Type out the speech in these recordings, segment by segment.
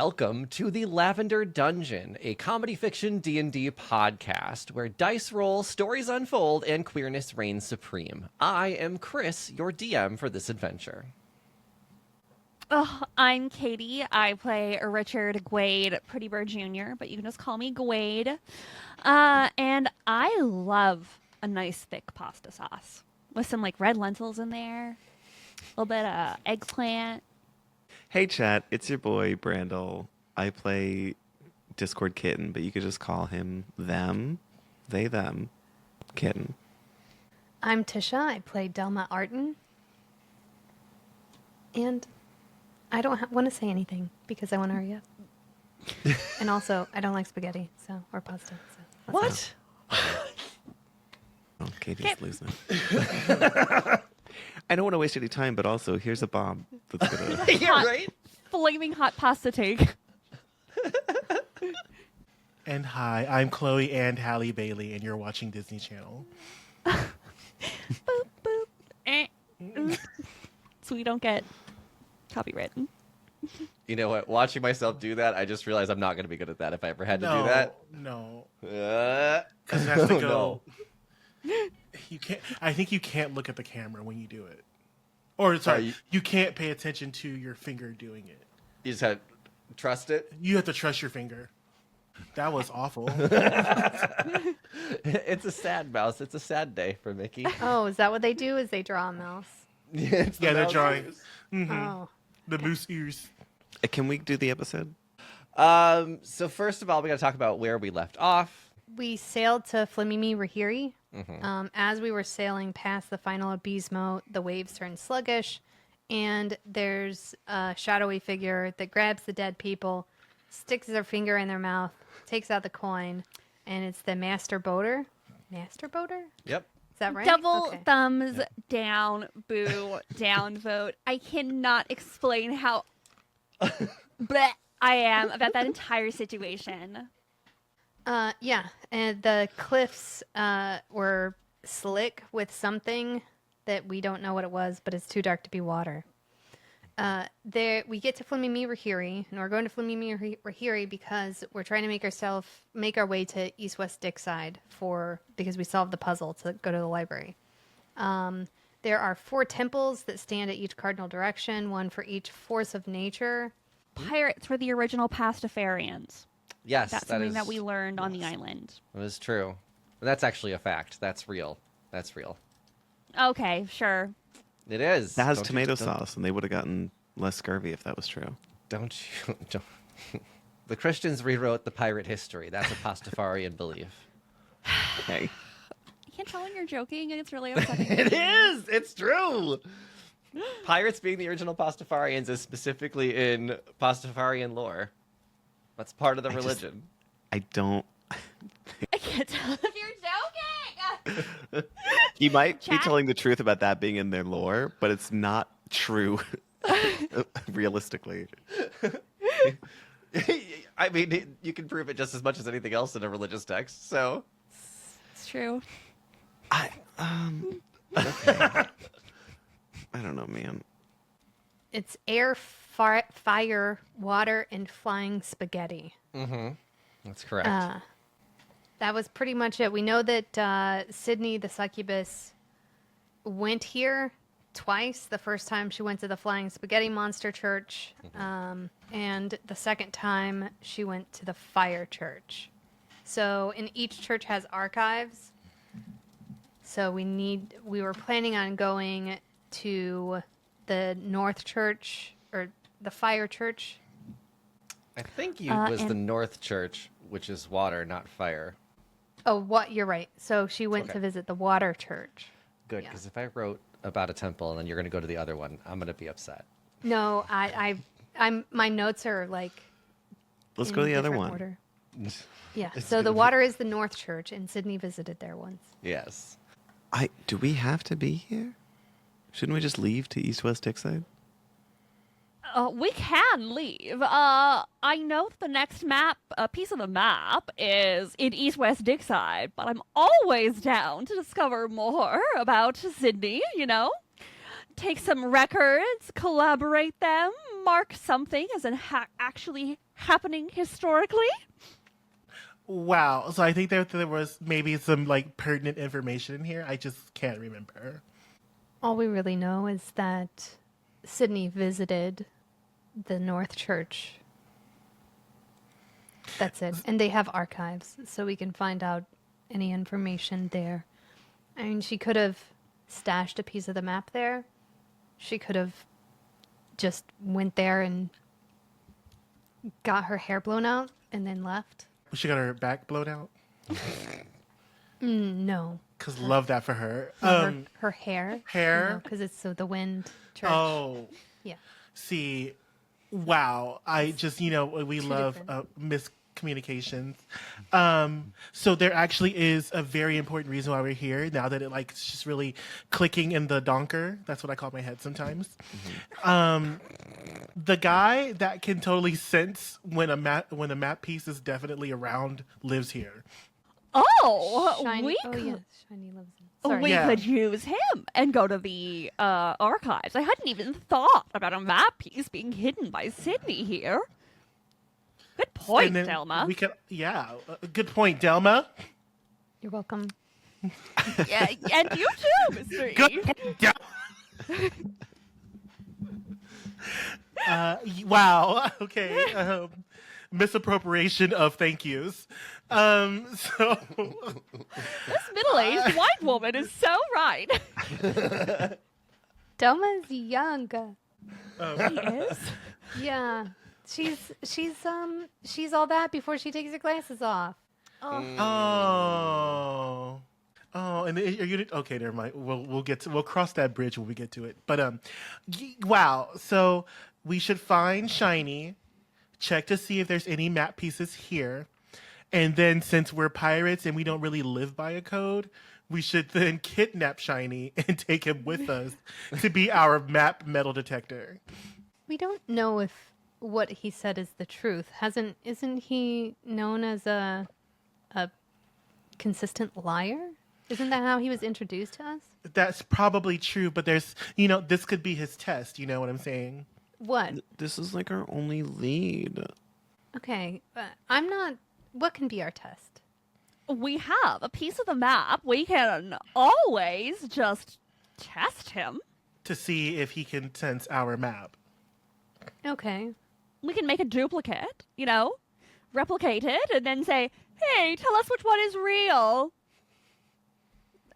Welcome to the Lavender Dungeon, a comedy fiction D&D podcast where dice roll, stories unfold, and queerness reigns supreme. I am Kris, your DM for this adventure. Oh, I'm Katie. I play Richard Gaywad, Prettybird Jr., but you can just call me Gaywad. And I love a nice thick pasta sauce with some like red lentils in there, a little bit of eggplant. Hey chat, it's your boy Randall. I play Discord Kitten, but you could just call him them, Kitten. I'm Tisha. I play Delma Artin. And I don't want to say anything because I want to hurry up. And also, I don't like spaghetti, or pasta. So What? Oh, Katie's losing it. I don't want to waste any time, but also here's a bomb that's gonna. Yeah, right? Flaming hot pasta take. And hi, I'm Chloe and Halle Bailey, and you're watching Disney Channel. Boop, boop. So we don't get copywritten. You know what? Watching myself do that, I just realized I'm not going to be good at that if I ever had to do that. No. Because Because it has to go. You can't. I think you can't look at the camera when you do it. Or sorry, you can't pay attention to your finger doing it. You just have to trust it. You have to trust your finger. That was awful. It's a sad mouse. It's a sad day for Mickey. Oh, is that what they do? Is they draw a mouse? Yeah, They're drawing Oh. the moose ears. Can we do the episode? So first of all, we got to talk about where we left off. We sailed to Flamemerehere. As we were sailing past the final Abysmo, the waves turned sluggish, and there's a shadowy figure that grabs the dead people, sticks their finger in their mouth, takes out the coin, and it's the Master Boater. Master Boater? Yep. Is that right? Double Okay. thumbs down, boo, down vote. I cannot explain how bleh I am about that entire situation. Yeah, and the cliffs were slick with something that we don't know what it was, but it's too dark to be water. There, we get to Flamemerehere, and we're going to Flamemerehere because we're trying to make our way to East-West Dickside because we solved the puzzle to go to the library. There are 4 temples that stand at each cardinal direction, one for each force of nature. Pirates were the original Pastafarians. Yes, That's something that we learned on the island. It was true. That's actually a fact. That's real. That's real. Okay, sure. It is. That has Don't tomato don't- sauce, and they would have gotten less scurvy if that was true. Don't you? Don't. The Christians rewrote the pirate history. That's a Pastafarian belief. Hey, You can't tell when you're joking, and it's really upsetting. It is. It's true. Pirates being the original Pastafarians is specifically in Pastafarian lore. That's part of the religion. I don't. I can't tell if you're joking. You might be Chat? telling the truth about that being in their lore, but it's not true realistically. I mean, you can prove it just as much as anything else in a religious text. So It's true. Okay. I don't know, man. It's air, fire, water, and flying spaghetti. that's correct. That was pretty much it. We know that Sydney, the Succubus, went here twice. The first time she went to the Flying Spaghetti Monster Church, and the second time she went to the Fire Church. So, and each church has archives. So we were planning on going to the North Church or the Fire Church. I think it was the North Church, which is water, not fire. Oh, what? You're right. So she went Okay. to visit the Water Church. Good, because if I wrote about a temple and then you're going to go to the other one, I'm going to be upset. No, I'm. My notes are like. Let's in go to the other different one. order. Yeah. It's So the gonna be- water is the North Church, and Sydney visited there once. Yes. Do we have to be here? Shouldn't we just leave to East-West Dickside? We can leave. I know the next piece of the map is in East-West Dickside, but I'm always down to discover more about Sydney, take some records, collaborate them, mark something as actually happening historically. Wow. So I think that there was maybe some like pertinent information in here. I just can't remember. All we really know is that Sydney visited the North Church. That's it. And they have archives, so we can find out any information there. I mean, she could have stashed a piece of the map there. She could have just went there and got her hair blown out and then left. She got her back blown out. No. Cause love that for her. Her hair. Hair? Because it's so the wind church. Oh, Yeah. see, wow. I just we Two love different. miscommunications. So there actually is a very important reason why we're here. Now that it's just really clicking in the donker. That's what I call my head sometimes. The guy that can totally sense when a map piece is definitely around lives here. Oh, Shiny. we Oh, could, yeah. Shiny lives in. Sorry. we Yeah. could use him and go to the archives. I hadn't even thought about a map piece being hidden by Sydney here. Good point, And then Delma. We can, good point, Delma. You're welcome. Yeah, and you too, Mr. Good E. point, Delma. Wow. Okay. Misappropriation of thank yous. So This middle-aged white woman is so right. Delma's young. He is. Yeah. She's all that before she takes her glasses off. Oh, and are you okay? Never mind. We'll cross that bridge when we get to it. But wow. So we should find Shiny, check to see if there's any map pieces here, and then since we're pirates and we don't really live by a code, we should then kidnap Shiny and take him with us to be our map metal detector. We don't know if what he said is the truth. Isn't he known as a consistent liar? Isn't that how he was introduced to us? That's probably true, but there's this could be his test. You know what I'm saying? What? This is like our only lead. Okay, I'm not. What can be our test? We have a piece of the map. We can always just test him. To see if he can sense our map. Okay. We can make a duplicate, replicate it, and then say, hey, tell us which one is real.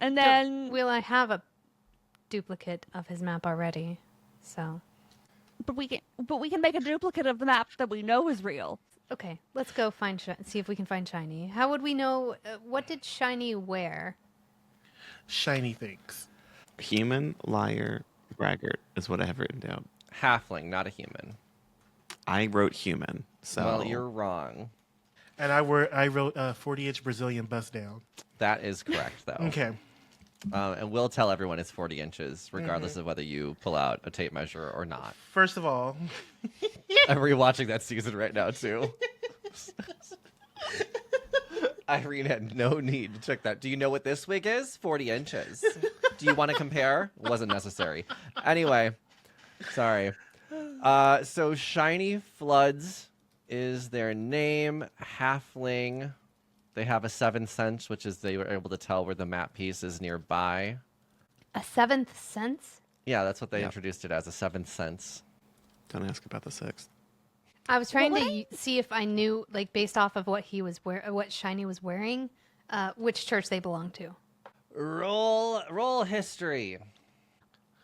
And then... Well, I have a duplicate of his map already, so. But we can make a duplicate of the map that we know is real. Okay, let's go see if we can find Shiny. How would we know? What did Shiny wear? Shiny things. Human, liar, braggart is what I have written down. Halfling, not a human. I wrote human, so Well, you're wrong. And I wrote 40-inch Brazilian bust down. That is correct, though. Okay. And we'll tell everyone it's 40 inches, regardless of whether you pull out a tape measure or not. First of all, I'm rewatching that season right now, too. Irene had no need to check that. Do you know what this wig is? 40 inches. Do you want to compare? Wasn't necessary. Anyway, sorry. So Shiny Floods is their name. Halfling. They have a 7th sense, which is they were able to tell where the map piece is nearby. A 7th sense? Yeah, that's what they Yep. introduced it as, a 7th sense. don't ask about the 6th. I was trying to see if I knew, like, based off of what what Shiny was wearing, which church they belong to. Roll history.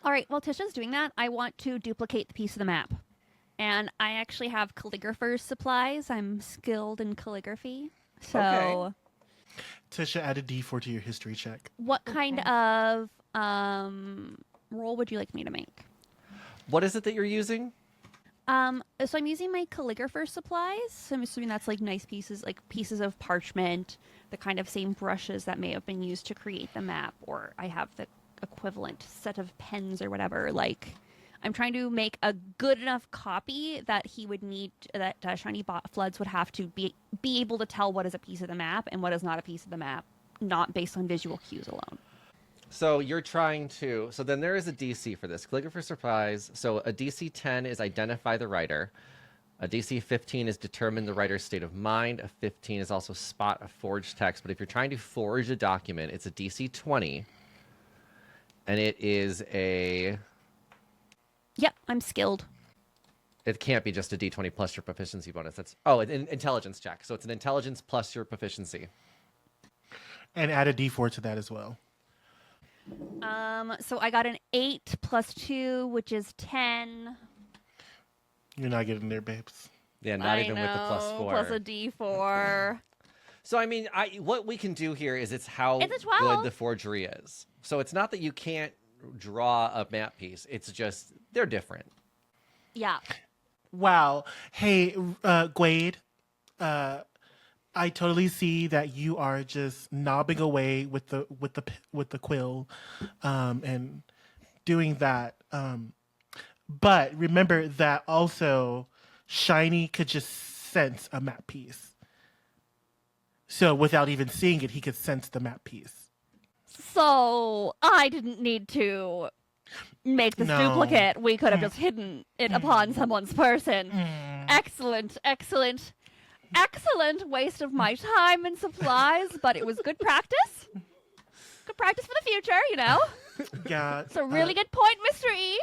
All right, while Tisha's doing that, I want to duplicate the piece of the map. And I actually have calligrapher's supplies. I'm skilled in calligraphy. So Okay. Tisha, add a D4 to your history check. what kind of roll would you like me to make? What is it that you're using? So I'm using my calligrapher's supplies. So I'm assuming that's like nice pieces, like pieces of parchment, the kind of same brushes that may have been used to create the map, or I have the equivalent set of pens or whatever. Like, I'm trying to make a good enough copy that he would need, that Shiny Floods would have to be able to tell what is a piece of the map and what is not a piece of the map, not based on visual cues alone. So you're trying to. So then there is a DC for this. Click for surprise. So a DC 10 is identify the writer. A DC 15 is determine the writer's state of mind. A 15 is also spot a forged text. But if you're trying to forge a document, it's a DC 20. And it is a... Yep, I'm skilled. It can't be just a D20 plus your proficiency bonus. That's an intelligence check. So it's an intelligence plus your proficiency. And add a D4 to that as well. So I got an 8 plus 2, which is 10. You're not getting there, babes. Yeah, not even with the plus 4. Plus a D4. So I mean, what we can do here is it's how It's a 12. good the forgery is. So it's not that you can't draw a map piece. It's just they're different. Yeah. Wow. Hey, Gaywad, I totally see that you are just knobbing away with the quill, and doing that. But remember that also Shiny could just sense a map piece. So without even seeing it, he could sense the map piece. So I didn't need to make this No. duplicate. We could have just hidden it upon someone's person. Excellent, excellent, excellent waste of my time and supplies, but it was good practice. Good practice for the future, you know? Yeah. It's a really good point, Mr. E.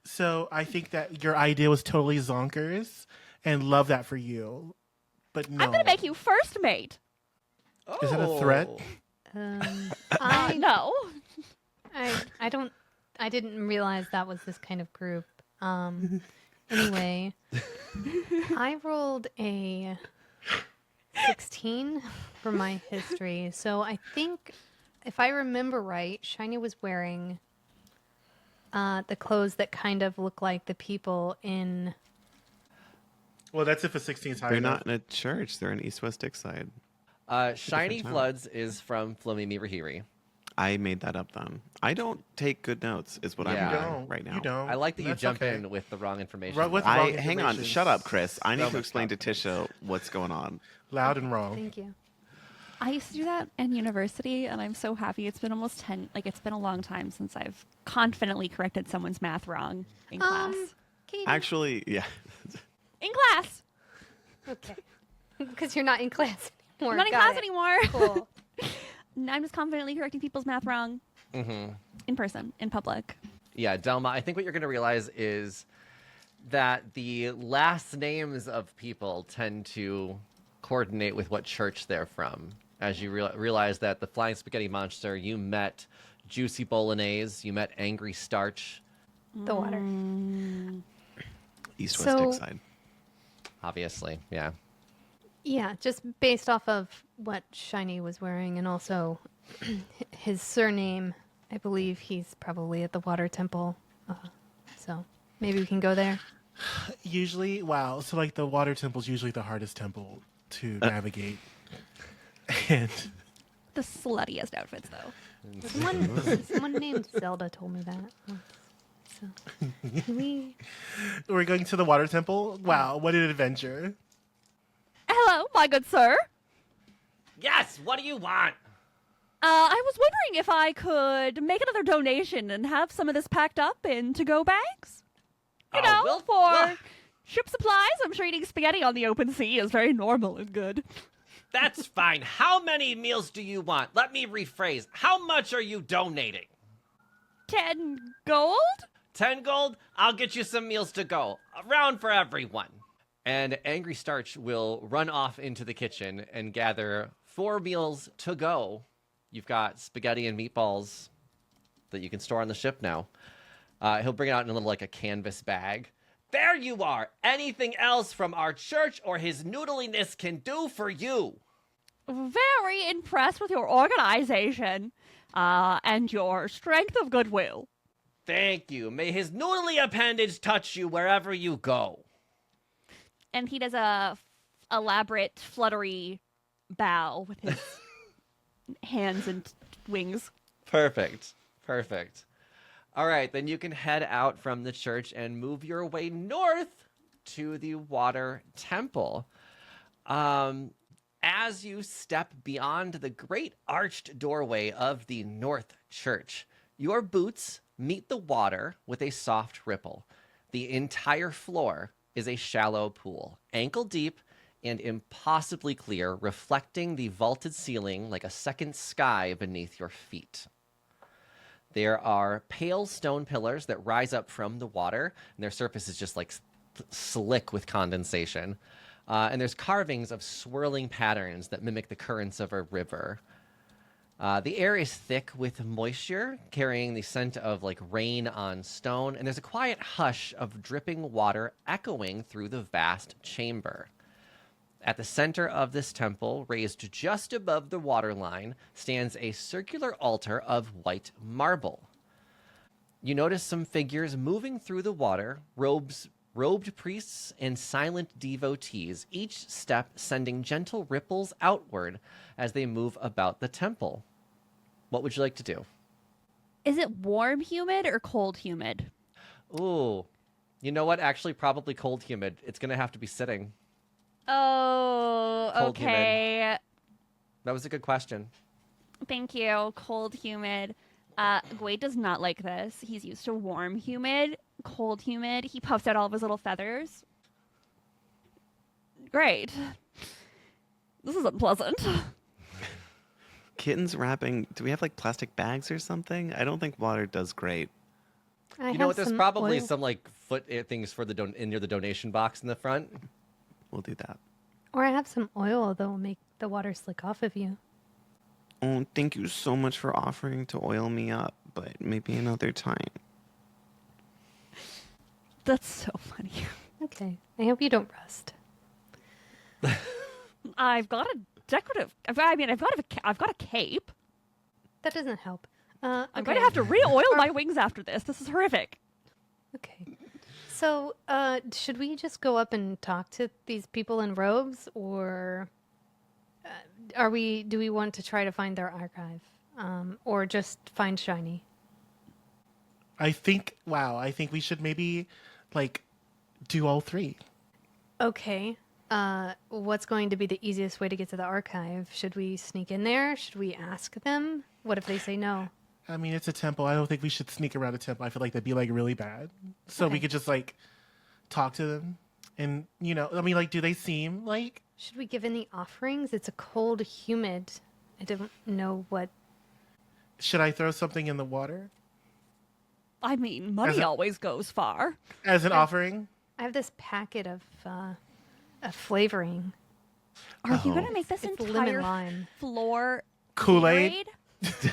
So I think that your idea was totally zonkers, and love that for you. But no. I'm going to make you first mate. Is that a threat? No. I didn't realize that was this kind of group. Anyway, I rolled a 16 for my history. So I think, if I remember right, Shiny was wearing the clothes that kind of look like the people in... Well, that's if a 16 is high They're enough. not in a church. They're in East-West Side. Shiny town. Floods is from Flamemerehere. I made that up then. I don't take good notes, is what Yeah. I'm You doing don't. right now. You don't. I like that you That's jump okay. in with the wrong information. Right, with though. the wrong Hang on. information. Shut up, Kris. I need So to much explain to Tisha what's going on. Loud and wrong. Thank you. I used to do that in university, and I'm so happy. It's been almost 10, it's been a long time since I've confidently corrected someone's math wrong in class. Katie. Actually, yeah. In class! Okay. Because you're not in class anymore. I'm not in Got class it. anymore. Cool. I'm just confidently correcting people's math wrong in person, in public. Yeah, Delma, I think what you're going to realize is that the last names of people tend to coordinate with what church they're from. As you realize that the Flying Spaghetti Monster, you met Juicy Bolognese, you met Angry Starch, The water. East-West Side. obviously, yeah. Yeah, just based off of what Shiny was wearing and also his surname. I believe he's probably at the water temple. So maybe we can go there. Usually, wow. So like the water temple's usually the hardest temple to navigate. And The sluttiest outfits, though. Someone named Zelda told me that once. So can we... we're going to the water temple. Wow, what an adventure. Hello, my good sir. Yes, what do you want? I was wondering if I could make another donation and have some of this packed up in to-go bags. You know, we'll- ship supplies. I'm sure eating spaghetti on the open sea is very normal and good. That's fine. How many meals do you want? Let me rephrase. How much are you donating? 10 gold? 10 gold? I'll get you some meals to go. A round for everyone. And Angry Starch will run off into the kitchen and gather 4 meals to go. You've got spaghetti and meatballs that you can store on the ship now. He'll bring it out in a little, a canvas bag. There you are! Anything else from our church or his noodliness can do for you? Very impressed with your organization and your strength of goodwill. Thank you. May his noodly appendage touch you wherever you go. And he does a elaborate fluttery bow with his hands and wings. Perfect. All right, then you can head out from the church and move your way north to the water temple. As you step beyond the great arched doorway of the North Church, your boots meet the water with a soft ripple. The entire floor is a shallow pool, ankle deep and impossibly clear, reflecting the vaulted ceiling like a second sky beneath your feet. There are pale stone pillars that rise up from the water, and their surface is just like slick with condensation. And there's carvings of swirling patterns that mimic the currents of a river. The air is thick with moisture, carrying the scent of like rain on stone, and there's a quiet hush of dripping water echoing through the vast chamber. At the center of this temple, raised just above the waterline, stands a circular altar of white marble. You notice some figures moving through the water, robed priests and silent devotees, each step sending gentle ripples outward as they move about the temple. What would you like to do? Is it warm humid or cold humid? Ooh, you know what? Actually, probably cold humid. It's going to have to be sitting. Oh, Cold okay. That was a good question. Thank you. Cold humid. Gaywad does not like this. He's used to warm humid. Cold humid. He puffs out all of his little feathers. Great. This is unpleasant. Kittens wrapping. Do we have like plastic bags or something? I don't think water does great. You know what? There's probably some like foot things for the near the donation box in the front. We'll do that. Or I have some oil that will make the water slick off of you. Oh, thank you so much for offering to oil me up, but maybe another time. That's so funny. Okay. I hope you don't rust. I've got a decorative. I've got a cape. That doesn't help. I'm okay. going to have to re-oil my wings after this. This is horrific. Okay. So, should we just go up and talk to these people in robes, or do we want to try to find their archive, or just find Shiny? I think we should maybe, like, do all three. Okay. What's going to be the easiest way to get to the archive? Should we sneak in there? Should we ask them? What if they say no? I mean, it's a temple. I don't think we should sneak around a temple. I feel like that'd be, like, really bad. So we Okay. could just, like, talk to them. And, you know, I mean, like, do they seem like... Should we give any offerings? It's a cold, humid. I don't know what. Should I throw something in the water I mean, money As a- always goes far. as an offering? I have this packet of flavoring. Are you Oh. going to make this It's lemon entire lime. floor Kool-Aid? Gatorade?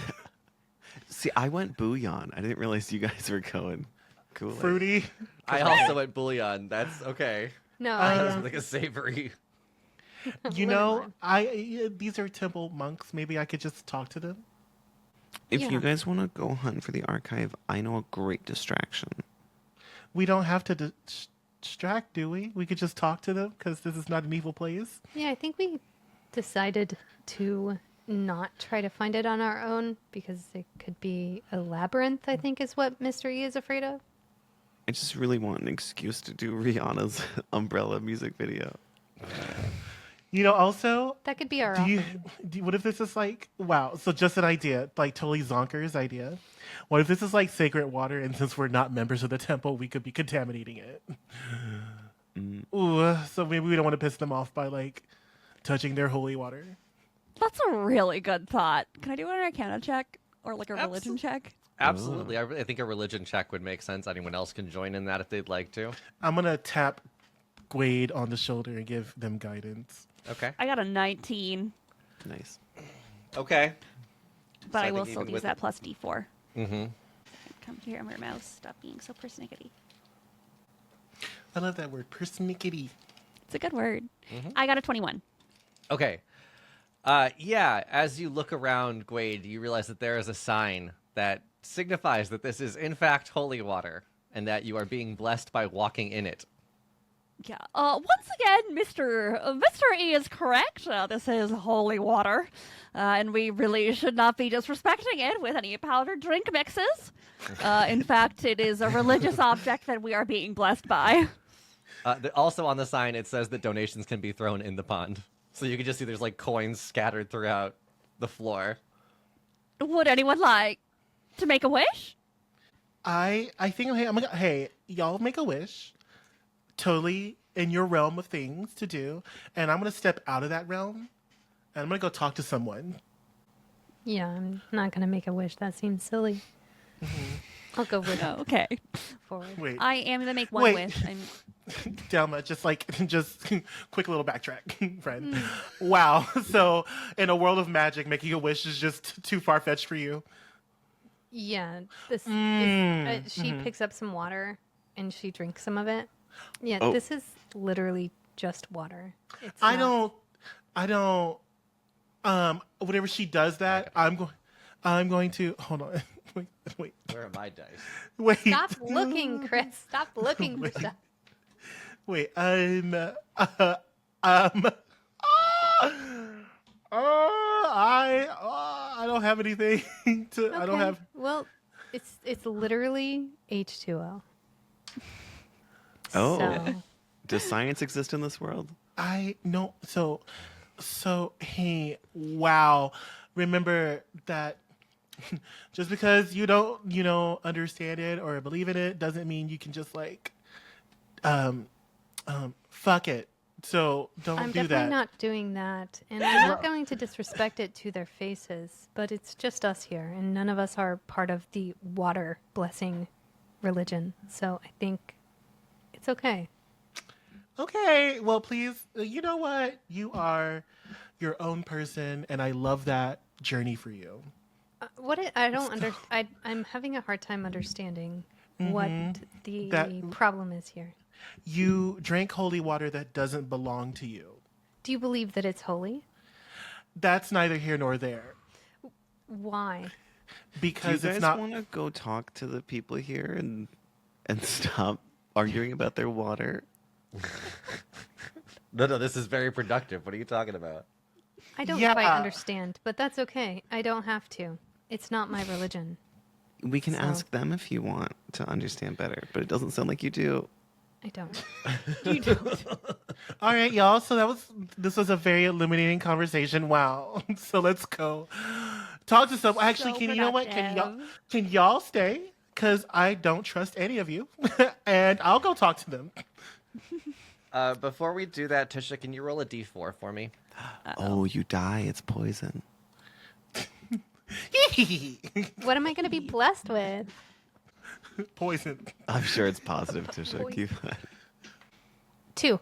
See, I went bouillon. I didn't realize you guys were going Kool-Aid. Fruity? I also went bouillon. That's okay. No, Like a savory. You Lemon know, lime. these are temple monks. Maybe I could just talk to them. If Yeah. you guys want to go hunt for the archive, I know a great distraction. We don't have to distract, do we? We could just talk to them because this is not an evil place. yeah, I think we decided to not try to find it on our own because it could be a labyrinth, I think is what Mr. E is afraid of. I just really want an excuse to do Rihanna's Umbrella music video. You know, also, That could be our do you, offering. what if this is like, wow, so just an idea, like totally Zonker's idea. What if this is like sacred water, and since we're not members of the temple, we could be contaminating it? Ooh, so maybe we don't want to piss them off by like touching their holy water. That's a really good thought. Can I do an Arcana check or like a religion check? Absolutely. I think a religion check would make sense. Anyone else can join in that if they'd like to. I'm gonna tap Gaywad on the shoulder and give them guidance. Okay. I got a 19, Nice. Okay. but So I I will think still even use with- that plus D4. Mm-hmm. Come here, your mouse. Stop being so persnickety. I love that word, persnickety. It's a good word. I got a 21. Okay. Yeah, as you look around, Gaywad, you realize that there is a sign that signifies that this is, in fact, holy water, and that you are being blessed by walking in it. Yeah. Once again, Mr. E is correct. This is holy water, and we really should not be disrespecting it with any powdered drink mixes. In fact, it is a religious object that we are being blessed by. Also on the sign, it says that donations can be thrown in the pond. So you can just see there's like coins scattered throughout the floor. Would anyone like to make a wish? I think I'm gonna hey, y'all make a wish. Totally in your realm of things to do, and I'm gonna step out of that realm and I'm gonna go talk to someone. Yeah, I'm not gonna make a wish. That seems silly. I'll go with Oh, okay. forward. Wait. I am gonna make one Wait. wish. Delma, just quick little backtrack, friend. Wow. So, in a world of magic, making a wish is just too far fetched for you. Yeah, this she picks up some water and she drinks some of it. Yeah, Oh. this is literally just water. It's I not- don't. Whenever she does that, I'm going to hold on. Wait. Where are my dice? Wait. Stop looking, Kris. Stop looking for Wait. stuff. Wait. I don't have anything to. I don't Okay. have. Well, it's literally H2O. Oh. So, Does science exist in this world? I know. So hey, wow. Remember that just because you don't understand it or believe in it doesn't mean you can just like fuck it. So don't I'm do definitely that. not doing that, and I'm not going to disrespect it to their faces. But it's just us here, and none of us are part of the water blessing religion. So I think it's okay. Okay, well, please, you know what? You are your own person, and I love that journey for you. I don't under. I'm having a hard time understanding what the That- problem is here. You drank holy water that doesn't belong to you. Do you believe that it's holy? That's neither here nor there. Why? Do you Because guys it's not. want to go talk to the people here and stop arguing about their water? No, this is very productive. What are you talking about? I don't Yeah. quite understand, but that's okay. I don't have to. It's not my religion. We can So- ask them if you want to understand better, but it doesn't sound like you do. I don't. All right, y'all. So this was a very illuminating conversation. Wow. So let's go talk to some. Actually, So you know what? productive. Can y'all stay? Because I don't trust any of you, and I'll go talk to them. Before we do that, Tisha, can you roll a d4 for me? Oh, you die. It's poison. What am I going to be blessed with? Poison. I'm sure it's positive, Tisha. Keep that. 2.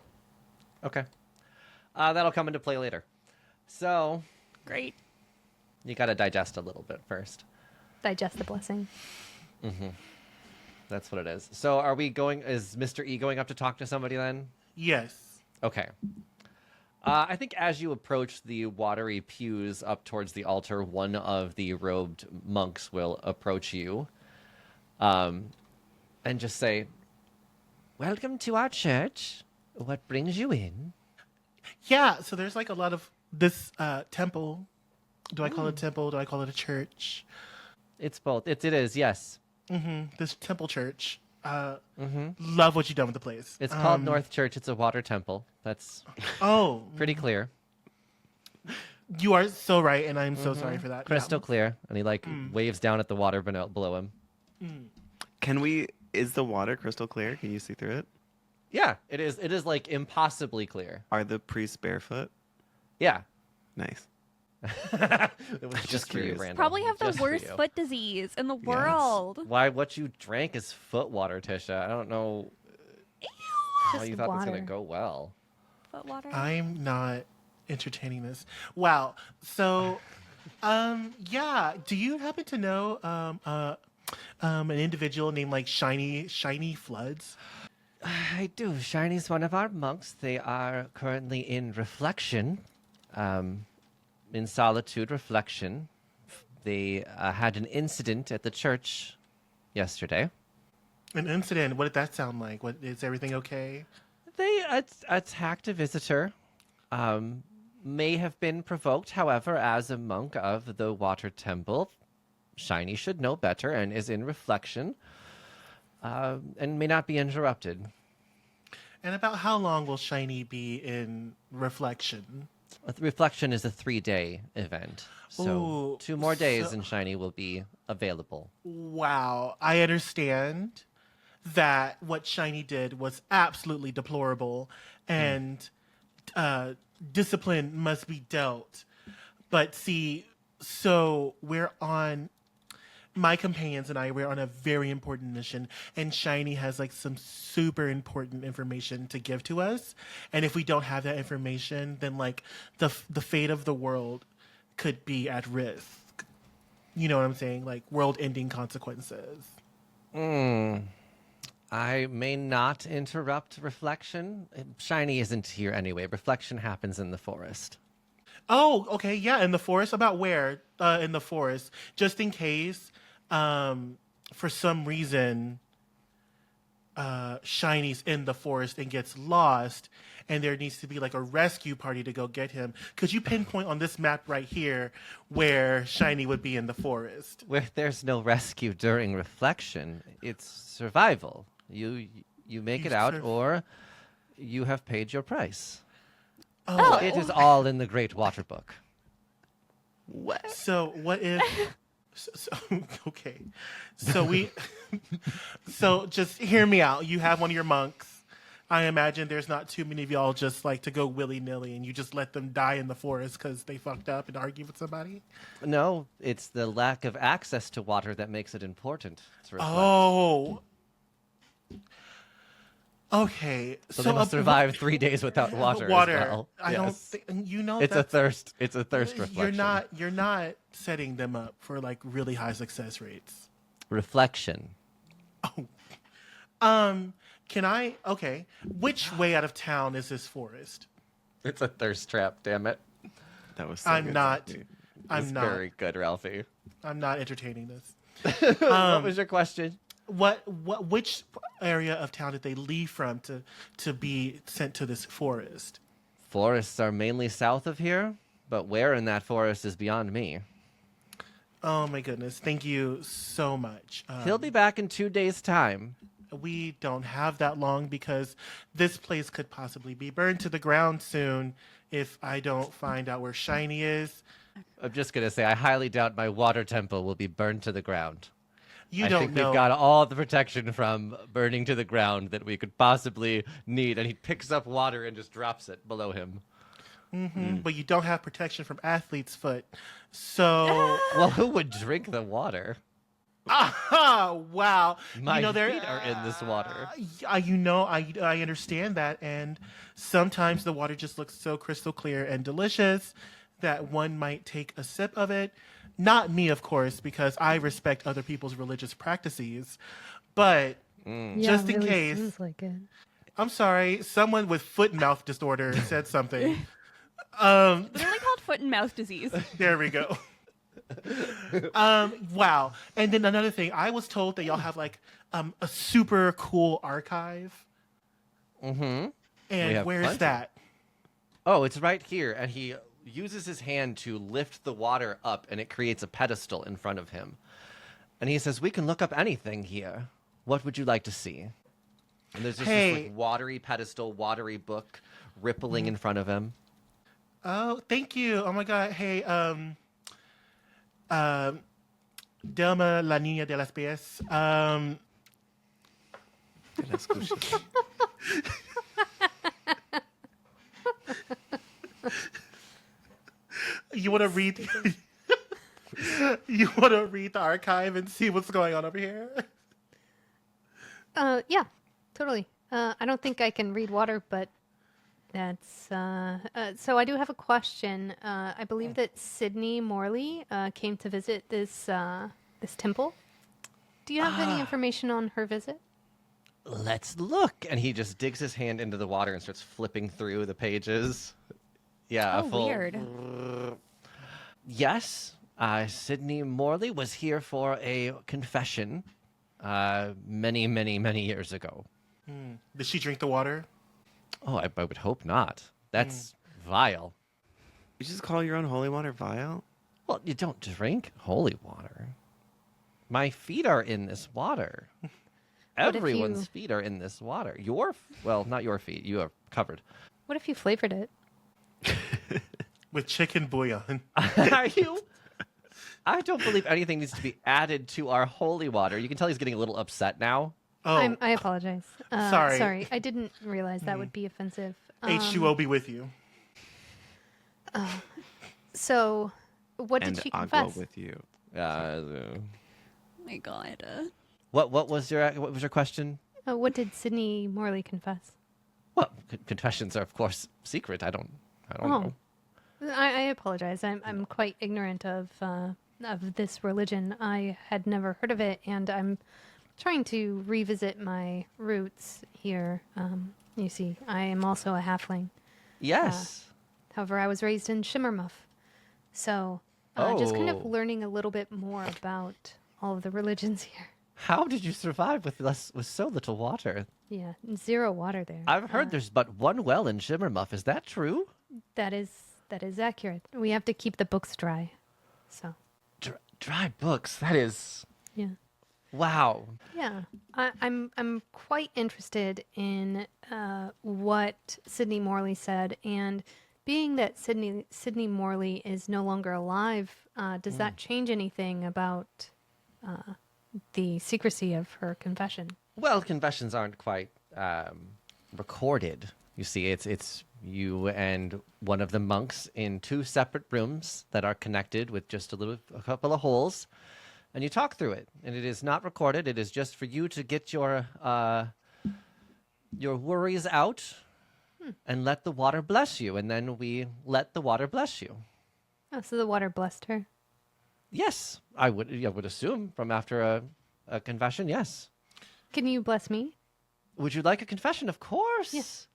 Okay. That'll come into play later. So Great. you got to digest a little bit first. Digest the blessing. That's what it is. So are we going? Is Mr. E going up to talk to somebody then? Yes. Okay. I think as you approach the watery pews up towards the altar, one of the robed monks will approach you and just say, "Welcome to our church. What brings you in?" Yeah. So there's like a lot of this temple. Do I call it a temple? Do I call it a church? It's both. It is, yes. This temple church. Love what you've done with the place. It's called North Church. It's a water temple. That's Oh, pretty clear. you are so right, and I'm so sorry for that. Crystal clear. And he like waves down at the water below him. Is the water crystal clear? Can you see through it? Yeah, it is. It is like impossibly clear. Are the priests barefoot? Yeah. Nice. It was just for you, curious. Randall. Probably have the Just for worst you. foot disease in the world. Why? What you drank is foot water, Tisha. I don't know how Just you thought this was water. gonna go well. Foot water. I'm not entertaining this. Wow. So, yeah. Do you happen to know an individual named like Shiny Floods? I do. Shiny's one of our monks. They are currently in reflection, in solitude reflection. They had an incident at the church yesterday. An incident. What did that sound like? What is everything okay? They attacked a visitor. May have been provoked, however, as a monk of the water temple. Shiny should know better and is in reflection, and may not be interrupted. And about how long will Shiny be in reflection? Reflection is a 3-day event. So Ooh, 2 more days so- and Shiny will be available. Wow. I understand that what Shiny did was absolutely deplorable and discipline must be dealt. But see, so my companions and we're on a very important mission, and Shiny has like some super important information to give to us. And if we don't have that information, then like the fate of the world could be at risk. You know what I'm saying? Like world-ending consequences. I may not interrupt Reflection. Shiny isn't here anyway. Reflection happens in the forest. Oh, okay, yeah, in the forest. About where? In the forest, just in case, for some reason, Shiny's in the forest and gets lost, and there needs to be like a rescue party to go get him. Could you pinpoint on this map right here where Shiny would be in the forest? Where there's no rescue during Reflection, it's survival. You make it out, or you have paid your price. Oh, It is all in the Great Water Book. What? so what if? Okay, so so just hear me out. You have one of your monks. I imagine there's not too many of y'all just like to go willy-nilly and you just let them die in the forest because they fucked up and argue with somebody. No, it's the lack of access to water that makes it important to reflect. Oh. Okay. So they must survive 3 days without water. As well. I don't Yes. think you know It's a that's- thirst. It's a thirst reflection. You're not setting them up for like really high success rates. Reflection. Can I? Okay. Which way out of town is this forest? It's a thirst trap. Damn it. That was so I'm good, not. Sophie. I'm not. Very good, Ralphie. I'm not entertaining this. What was your question? Which area of town did they leave from to be sent to this forest? Forests are mainly south of here, but where in that forest is beyond me. Oh my goodness! Thank you so much. He'll be back in 2 days' time. We don't have that long because this place could possibly be burned to the ground soon if I don't find out where Shiny is. I'm just going to say, I highly doubt my water temple will be burned to the ground. You I don't think know. we've got all the protection from burning to the ground that we could possibly need. And he picks up water and just drops it below him. But you don't have protection from athlete's foot. So, Well, who would drink the water? wow. My there feet are in this water. I understand that, and sometimes the water just looks so crystal clear and delicious that one might take a sip of it. Not me, of course, because I respect other people's religious practices, but just in case. Seems like it. I'm sorry, someone with foot and mouth disorder said something. Literally called foot and mouth disease. There we go. Wow. And then another thing, I was told that y'all have like a super cool archive. Mm-hmm. And have where is plenty. that? Oh, it's right here. And he uses his hand to lift the water up, and it creates a pedestal in front of him. And he says, we can look up anything here. What would you like to see? And there's just this like watery pedestal, watery book rippling in front of him. Oh, thank you. Oh my God. Hey, Delma, la niña de las pies. Las cushions. You want to read? You want to read the archive and see what's going on over here? Yeah, totally. I don't think I can read water, but that's so I do have a question. I believe that Sydney Morley came to visit this temple. Do you have any information on her visit? Let's look. And he just digs his hand into the water and starts flipping through the pages. Yeah, Oh, a full. weird. Yes, Sydney Morley was here for a confession many, many, many years ago. Did she drink the water? Oh, I would hope not. That's vile. You just call your own holy water vile? Well, you don't drink holy water. My feet are in this water. What if Everyone's you- feet are in this water. Well, not your feet. You are covered. What if you flavored it? with chicken bouillon. Are you? I don't believe anything needs to be added to our holy water. You can tell he's getting a little upset now. Oh, I apologize. Sorry. Sorry, I didn't realize that would be offensive. H2O be with you. So, what did And she Agua confess? with you. My God. What was your question? What did Sydney Morley confess? Well, confessions are of course secret. I don't know. I apologize. I'm quite ignorant of this religion. I had never heard of it, and I'm trying to revisit my roots here. You see, I am also a halfling. Yes. However, I was raised in Shimmermuff, so just kind of Oh. learning a little bit more about all of the religions here. How did you survive with so little water? Yeah, 0 water there. I've heard there's but one well in Shimmermuff. Is that true? That is accurate. We have to keep the books dry. So, Dry books. That is yeah. wow. Yeah, I'm quite interested in what Sydney Morley said, and being that Sydney Morley is no longer alive, does that change anything about the secrecy of her confession? Well, confessions aren't quite recorded. You see, it's you and one of the monks in 2 separate rooms that are connected with just a couple of holes, and you talk through it. And it is not recorded. It is just for you to get your worries out and let the water bless you. And then we let the water bless you. Oh, so the water blessed her. Yes, I would assume from after a confession. Yes. Can you bless me? Would you like a confession? Of course. Yes.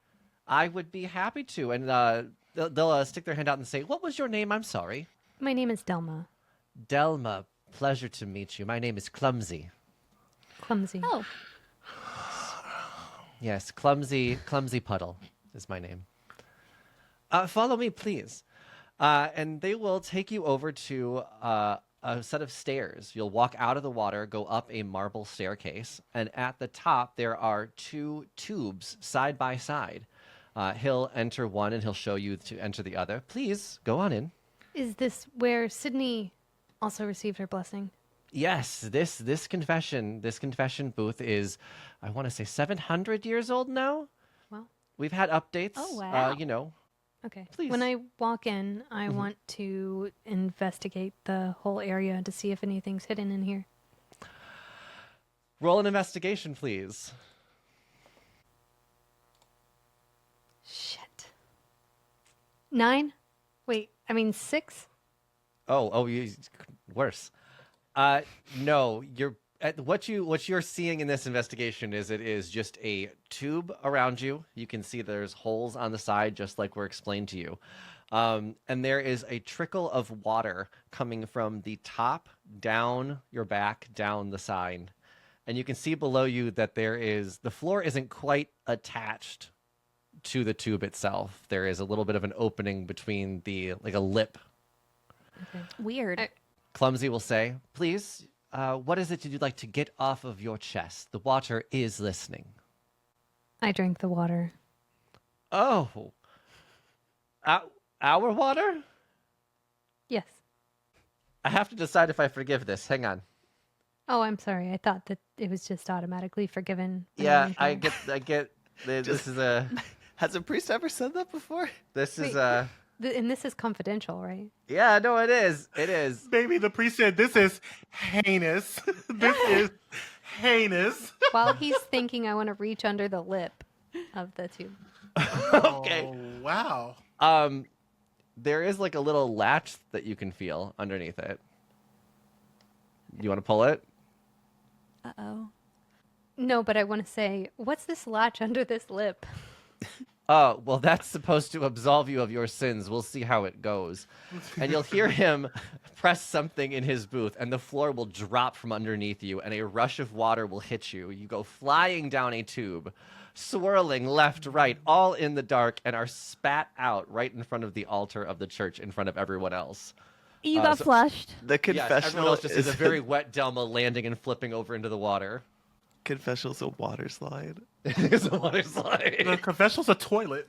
I would be happy to. And they'll stick their hand out and say, "What was your name? I'm sorry." My name is Delma. Delma. Pleasure to meet you. My name is Clumsy. Clumsy. Oh, Yes, Clumsy Puddle is my name. Follow me, please. And they will take you over to a set of stairs. You'll walk out of the water, go up a marble staircase, and at the top there are 2 tubes side by side. He'll enter one and he'll show you to enter the other. Please go on in. Is this where Sydney also received her blessing? Yes, this confession booth is, I want to say, 700 years old now. Well, We've had updates. Oh, wow. okay. Please. When I walk in, I want to investigate the whole area to see if anything's hidden in here. Roll an investigation, please. Shit. 9? Wait, I mean 6? Worse. No, what you're seeing in this investigation is it is just a tube around you. You can see there's holes on the side, just like were explained to you. And there is a trickle of water coming from the top down your back, down the side. And you can see below you that the floor isn't quite attached to the tube itself. There is a little bit of an opening between like a lip. weird. Clumsy will say, "Please, what is it you'd like to get off of your chest? The water is listening." I drank the water. Oh. Our water? Yes. I have to decide if I forgive this. Hang on. Oh, I'm sorry. I thought that it was just automatically forgiven. Yeah, I drink. get. This is a. Has a priest ever said that before? This is Wait. a. And this is confidential, right? Yeah, no, it is. It is. Baby, the priest said, "This is heinous. This is heinous." While he's thinking, I want to reach under the lip of the tube. Okay. Oh, wow. There is like a little latch that you can feel underneath it. You want to pull it? Uh-oh. No, but I want to say, what's this latch under this lip? Oh, well, that's supposed to absolve you of your sins. We'll see how it goes. And you'll hear him press something in his booth, and the floor will drop from underneath you, and a rush of water will hit you. You go flying down a tube, swirling left, right, all in the dark, and are spat out right in front of the altar of the church in front of everyone else. You got flushed. The Yes, confessional everyone else just sees is a very wet Delma landing and flipping over into the water. confessional's a water slide. It's a water slide. The confessional's a toilet.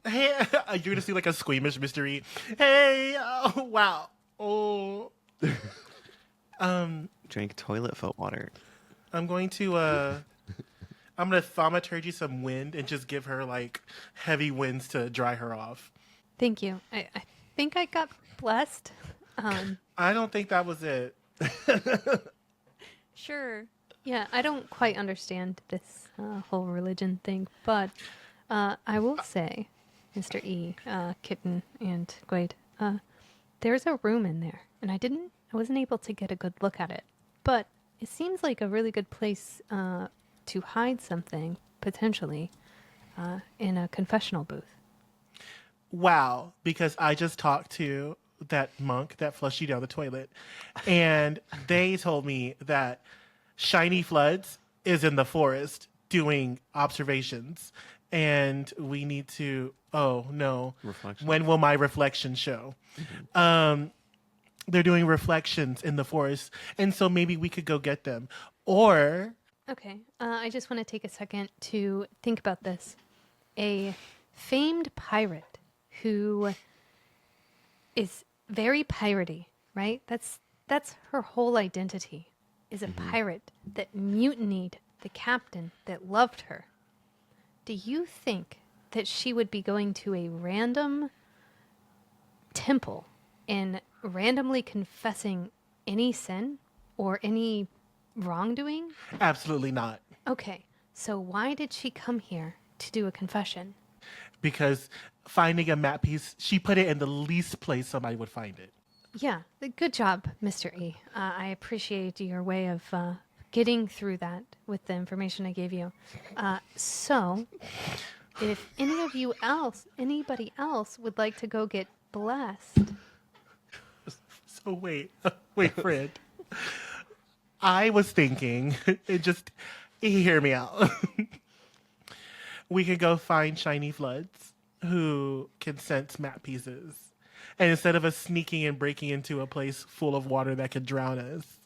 Hey, you're gonna see like a squeamish mystery. Hey, oh, wow. Oh. Drink toilet foot water. I'm going to I'm gonna thaumaturgy some wind and just give her like heavy winds to dry her off. Thank you. I think I got blessed. I don't think that was it. Sure. Yeah, I don't quite understand this whole religion thing, but I will say, Mr. E, Kitten, and Gaywad, there's a room in there, and I wasn't able to get a good look at it, but it seems like a really good place to hide something, potentially, in a confessional booth. Wow, because I just talked to that monk that flushed you down the toilet, and they told me that Shiny Floods is in the forest doing observations, and we need to. Oh no! Reflection. When will my reflection show? They're doing reflections in the forest, and so maybe we could go get them, or Okay, I just want to take a second to think about this. A famed pirate who is very piratey, right? That's her whole identity, is a pirate that mutinied the captain that loved her. Do you think that she would be going to a random temple and randomly confessing any sin or any wrongdoing? absolutely not, Okay, so why did she come here to do a confession? because finding a map piece, she put it in the least place somebody would find it. Yeah, good job, Mr. E. I appreciate your way of getting through that with the information I gave you. So, if anybody else would like to go get blessed, So wait, Fred. I was thinking, hear me out. We could go find Shiny Floods who can sense map pieces. And instead of us sneaking and breaking into a place full of water that could drown us,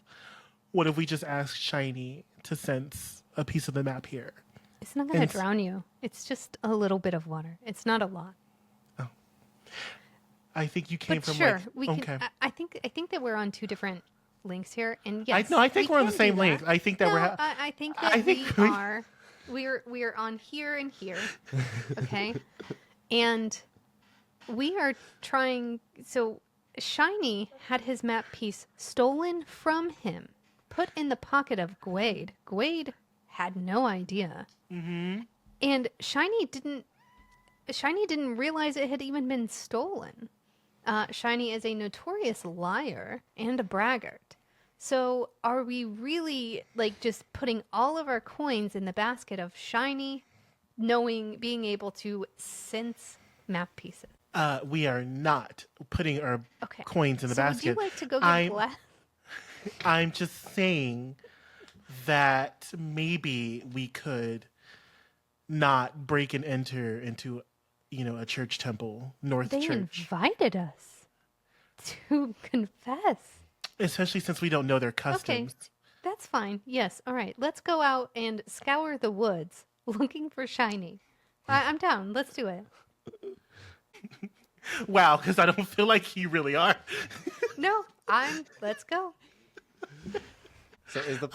what if we just ask Shiny to sense a piece of the map here? it's not going to And- drown you. It's just a little bit of water. It's not a lot. I think you came But from sure, like we okay. can. I think that we're on two different links here, and yes, I think we we're on the can same do link. that. I think that No, we're I think that I think we we- are. We're on here and here, okay, and we are trying. So Shiny had his map piece stolen from him, put in the pocket of Gaywad. Gaywad had no idea, and Shiny didn't realize it had even been stolen. Shiny is a notorious liar and a braggart. So are we really like just putting all of our coins in the basket of Shiny being able to sense map pieces? we are not putting our Okay. coins in the so basket. would you like to go get I'm- blessed? I'm just saying that maybe we could not break and enter into, a church temple, North They Church, invited us to confess. especially since we don't know their Okay, customs. that's fine. Yes, all right. Let's go out and scour the woods looking for Shiny. I'm down. Let's do it. Wow, because I don't feel like you really are. No, let's go. So is the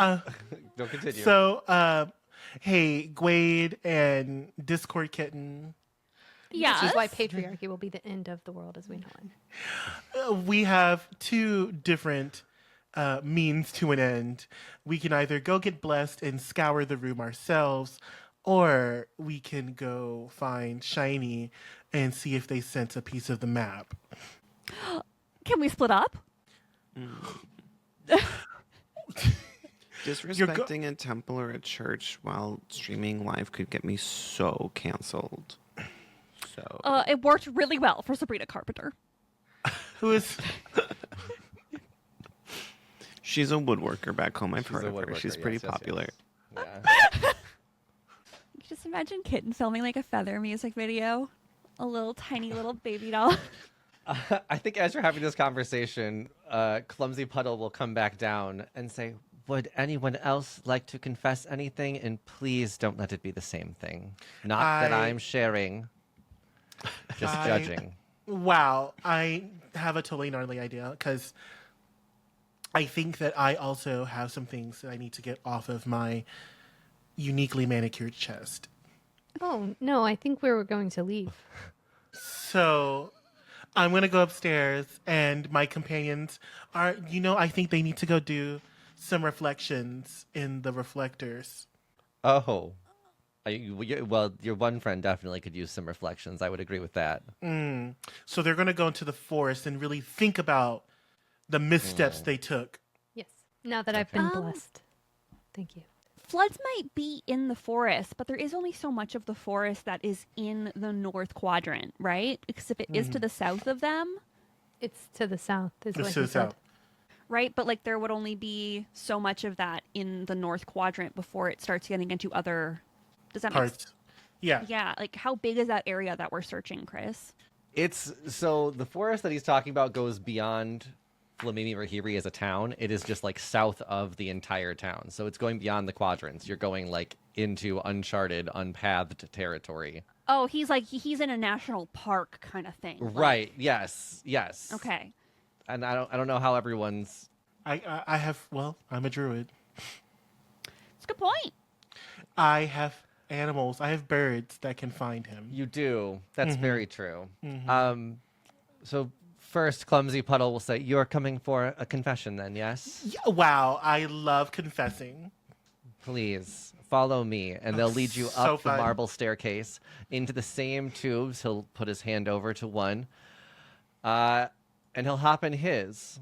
don't continue. So, hey, Gaywad and Discord Kitten, Yeah. This is why patriarchy will be the end of the world as we know it. we have two different means to an end. We can either go get blessed and scour the room ourselves, or we can go find Shiny and see if they sense a piece of the map. Can we split up? Disrespecting a temple or a church while streaming live could get me so canceled. So It worked really well for Sabrina Carpenter. Who is? she's a woodworker back home. I've She's heard a of her. woodworker, She's pretty popular. Yeah. You can just imagine Kitten filming like a feather music video. A little tiny little baby doll. I think as you're having this conversation, Clumsy Puddle will come back down and say, "Would anyone else like to confess anything? And please don't let it be the same thing. Not that I- I'm sharing." Just judging. Wow, I have a totally gnarly idea because I think that I also have some things that I need to get off of my uniquely manicured chest. Oh, no, I think we were going to leave. So I'm going to go upstairs, and my companions are, I think they need to go do some reflections in the reflectors. Oh. Well, your one friend definitely could use some reflections. I would agree with that. So they're going to go into the forest and really think about the missteps they took. Yes. Now that I've been blessed. Thank you. Floods might be in the forest, but there is only so much of the forest that is in the north quadrant, right? Because if it is to the south of them, It's to the south, is It's what to he the said. south. right? But like there would only be so much of that in the north quadrant before it starts getting into other. Does that make sense? Parts. Yeah. Yeah. Like how big is that area that we're searching, Kris? It's so the forest that he's talking about goes beyond Flamemerehere as a town. It is just like south of the entire town. So it's going beyond the quadrants. You're going like into uncharted, unpathed territory. Oh, he's in a national park kind of thing. like- Right. Yes. Yes. Okay. And I don't know how everyone's I have, well, I'm a druid. It's a good point. I have animals. I have birds that can find him. You do. That's very true. Mm-hmm. So first, Clumsy Puddle will say, "You're coming for a confession, then, yes? Yeah, wow, I love confessing. Please follow me." And they'll lead you so up the fun. marble staircase into the same tubes. He'll put his hand over to one, and he'll hop in his.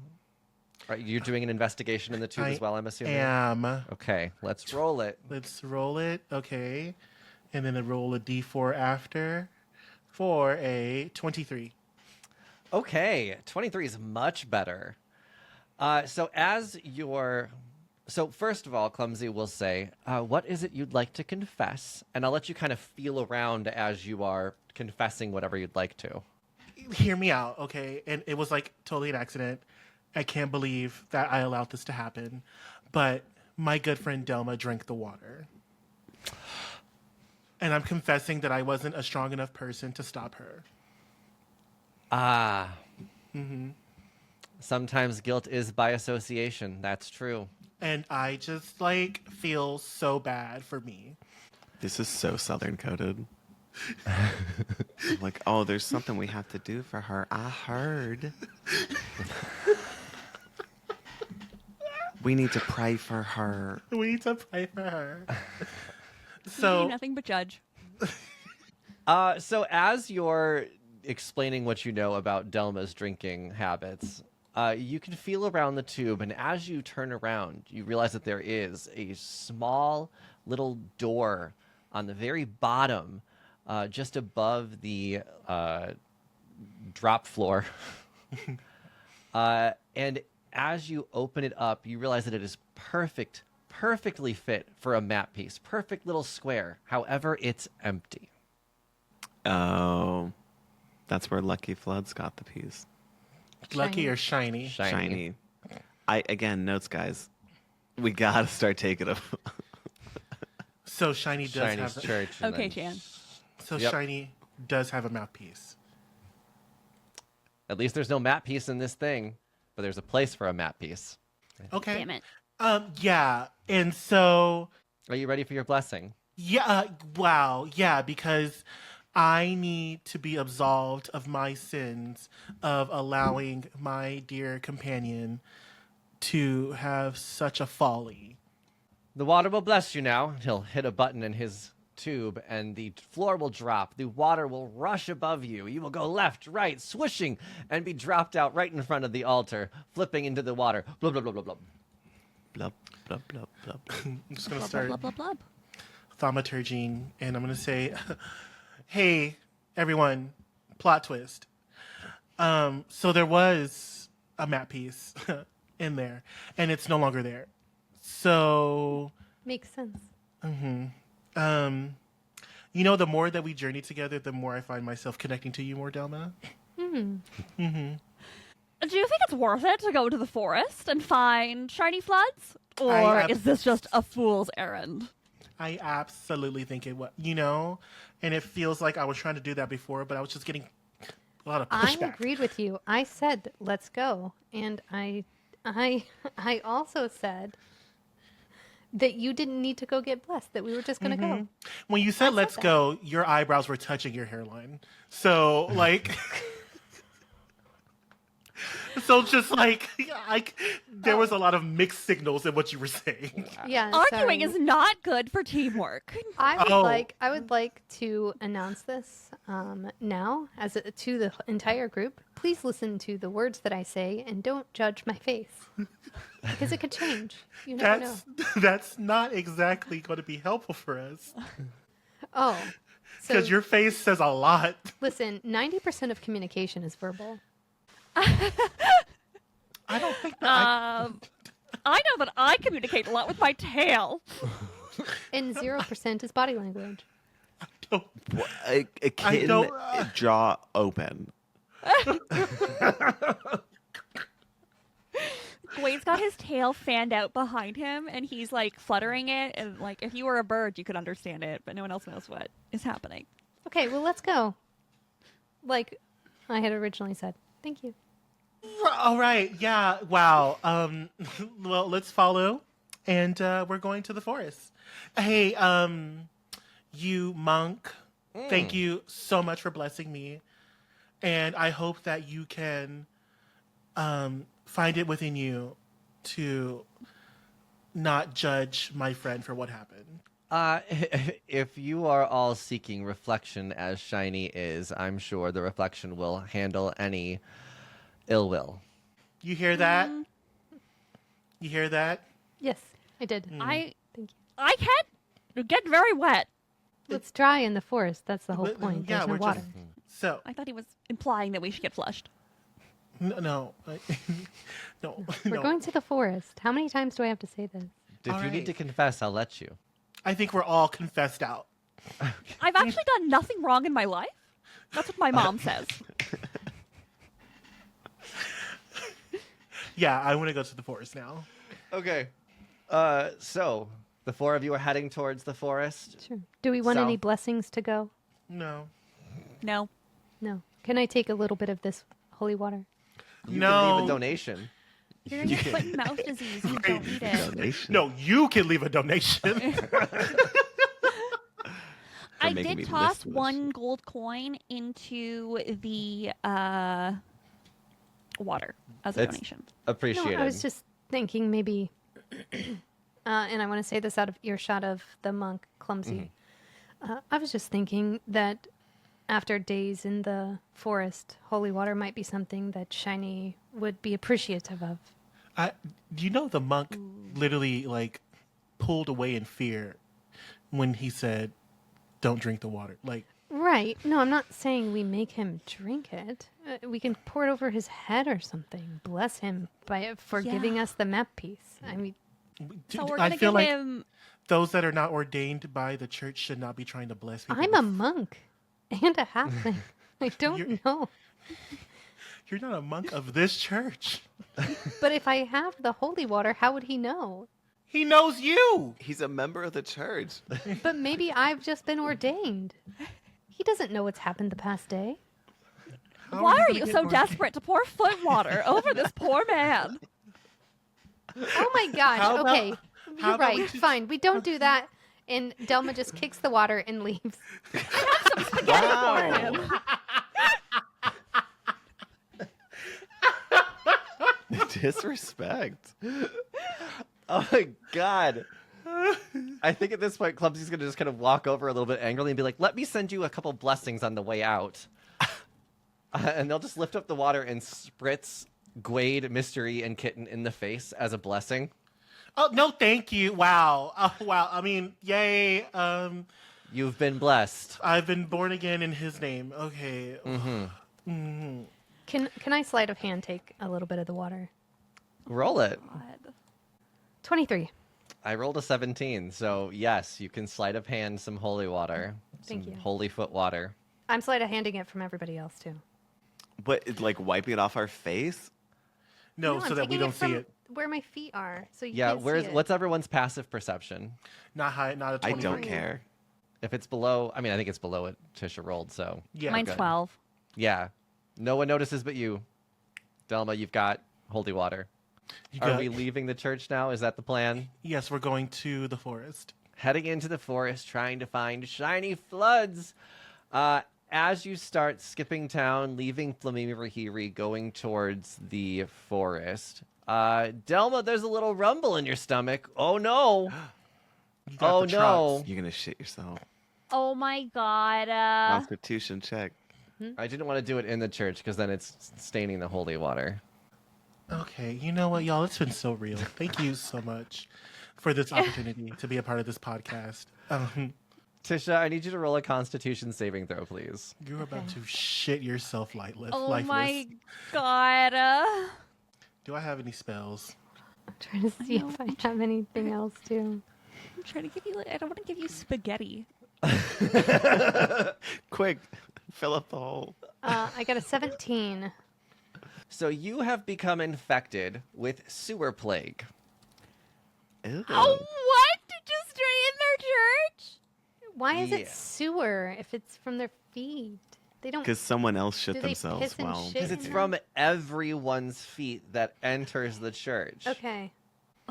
Right, you're doing an investigation in the tube as well, I'm assuming. Am. Okay, let's roll it. Let's roll it. Okay. And then I roll a d4 after for a 23. Okay, 23 is much better. So first of all, Clumsy will say, what is it you'd like to confess? And I'll let you kind of feel around as you are confessing whatever you'd like to. Hear me out, okay? And it was like totally an accident. I can't believe that I allowed this to happen. But my good friend Delma drank the water. And I'm confessing that I wasn't a strong enough person to stop her. Ah. Sometimes guilt is by association. That's true. And I just feel so bad for me. This is so southern coded. Like, oh, there's something we have to do for her. I heard. We need to pray for her. We need to pray for her. You So nothing but judge. So as you're explaining what you know about Delma's drinking habits, you can feel around the tube, and as you turn around, you realize that there is a small little door on the very bottom, just above the drop floor. And as you open it up, you realize that it is perfectly fit for a map piece. Perfect little square. However, it's empty. Oh, that's where Lucky Floods got the piece. lucky or shiny? Shiny. Again, notes, guys. We gotta start taking them. So shiny does Shiny's have church. and Okay, then- Chan. So Yep. shiny does have a mouthpiece. At least there's no map piece in this thing, but there's a place for a map piece. Okay. Damn it. Yeah. And so Are you ready for your blessing? yeah, wow. Yeah, because I need to be absolved of my sins of allowing my dear companion to have such a folly. The water will bless you now. He'll hit a button in his tube, and the floor will drop. The water will rush above you. You will go left, right, swishing, and be dropped out right in front of the altar, flipping into the water. Blub, blub, blub, blub, blub. Blub, blub, blub, blub. I'm just going to Blub, start blub, blub, blub. thaumaturging, and I'm going to say, hey, everyone, plot twist. So there was a map piece in there, and it's no longer there. So, Makes sense. the more that we journey together, the more I find myself connecting to you more, Delma. Do you think it's worth it to go to the forest and find shiny floods? Or I is this just a fool's errand? I absolutely think it was, and it feels like I was trying to do that before, but I was just getting a lot of I pushback. agreed with you. I said, let's go. And I also said that you didn't need to go get blessed, that we were just going to go. When you said "let's that. go," your eyebrows were touching your hairline. So like, so just like, there was a lot of mixed signals in what you were saying. Yeah. Arguing sorry. is not good for teamwork. I would Oh. I would like to announce this now to the entire group. Please listen to the words that I say and don't judge my face because it could change. You never know. That's not exactly going to be helpful for us Oh, so because your face says a lot. listen. 90% of communication is verbal. I don't think that. I know that I communicate a lot with my tail. And 0% is body language. A kitten don't- jaw open. Wade's got his tail fanned out behind him, and he's like fluttering it. And like, if you were a bird, you could understand it, but no one else knows what is happening. Okay, well, let's go. Like I had originally said. Thank you. All right. Yeah. Wow. Well, let's follow, and we're going to the forest. Hey, you monk. Thank you so much for blessing me, and I hope that you can find it within you to not judge my friend for what happened. If you are all seeking reflection as Shiny is, I'm sure the reflection will handle any ill will. You hear that? You hear that? Yes, I did. I Thank you. I can't get very wet. It's dry in the forest. That's the whole point. Yeah, There's no we're water. just so. I thought he was implying that we should get flushed. No, no. We're going to the forest. How many times do I have to say this? If All you need right. to confess, I'll let you. I think we're all confessed out. I've actually done nothing wrong in my life. That's what my mom says. Yeah, I want to go to the forest now. Okay. So the four of you are heading towards the forest. Sure. Do we want any South. blessings to go? No. No. No. Can I take a little bit of this holy water? You No. can leave a donation. You're gonna get foot and mouth disease. You don't need it. Donation. No, you can leave a donation. I making me did toss listless. 1 gold coin into the water as a That's donation. appreciated. No, I was just thinking maybe, and I want to say this out of earshot of the monk, Clumsy. I was just thinking that after days in the forest, holy water might be something that Shiny would be appreciative of. Do you know the monk literally like pulled away in fear when he said, "Don't drink the water." Like, Right. No, I'm not saying we make him drink it. We can pour it over his head or something. Bless him for giving Yeah. us the map piece. I mean, So we're I gonna feel give like him. those that are not ordained by the church should not be trying to bless people. I'm a monk and a halfling. I don't You're- know. You're not a monk of this church. But if I have the holy water, how would he know? He knows you. He's a member of the church. But maybe I've just been ordained. He doesn't know what's happened the past day. How Why are gonna you get so more- desperate to pour foot water over this poor man? Oh my gosh. How about- Okay. how You're about we right. just- Fine. We don't do that. And Delma just kicks the water and leaves. For him. Disrespect. Oh my god. I think at this point, Clumsy's gonna just kind of walk over a little bit angrily and be like, "Let me send you a couple blessings on the way out." And they'll just lift up the water and spritz Gaywad, Mystery, and Kitten in the face as a blessing. Oh no, thank you. Wow. Wow. I mean, yay. You've been blessed. I've been born again in His name. Okay. Can I sleight of hand take a little bit of the water? Roll it. 23. I rolled a 17, so yes, you can sleight of hand some holy water. Thank some you. Holy foot water. I'm sleight of handing it from everybody else too. But like wiping it off our face? No, No, so I'm that we taking don't it see from it. where my feet are, so you Yeah, can't see it. what's everyone's passive perception? Not high, not a I 20. don't care. If it's below, I mean, I think it's below what Tisha rolled, so Yeah. Mine's good. 12. yeah. No one notices but you. Delma, you've got holy water. You Are got- we leaving the church now? Is that the plan? Yes, we're going to the forest. Heading into the forest, trying to find shiny floods. As you start skipping town, leaving Flamemerehere, going towards the forest, Delma, there's a little rumble in your stomach. Oh no! You got Oh the no! trucks. You're gonna shit yourself. Oh my god. Constitution check. I didn't want to do it in the church because then it's staining the holy water. Okay, you know what, y'all? It's been so real. Thank you so much for this opportunity to be a part of this podcast. Tisha, I need you to roll a Constitution saving throw, please. You're about to shit yourself lifeless. Oh my god. Do I have any spells? I'm trying to see if I have anything else too. I'm trying to give you, I don't want to give you spaghetti. Quick, fill up the hole. I got a 17. So you have become infected with sewer plague. Ew. Oh, what? Just straight in their church? Why is Yeah. it sewer if it's from their feet? They don't. Because someone else shit Do they themselves piss and while. shit? Because it's from everyone's feet that enters the church. Okay.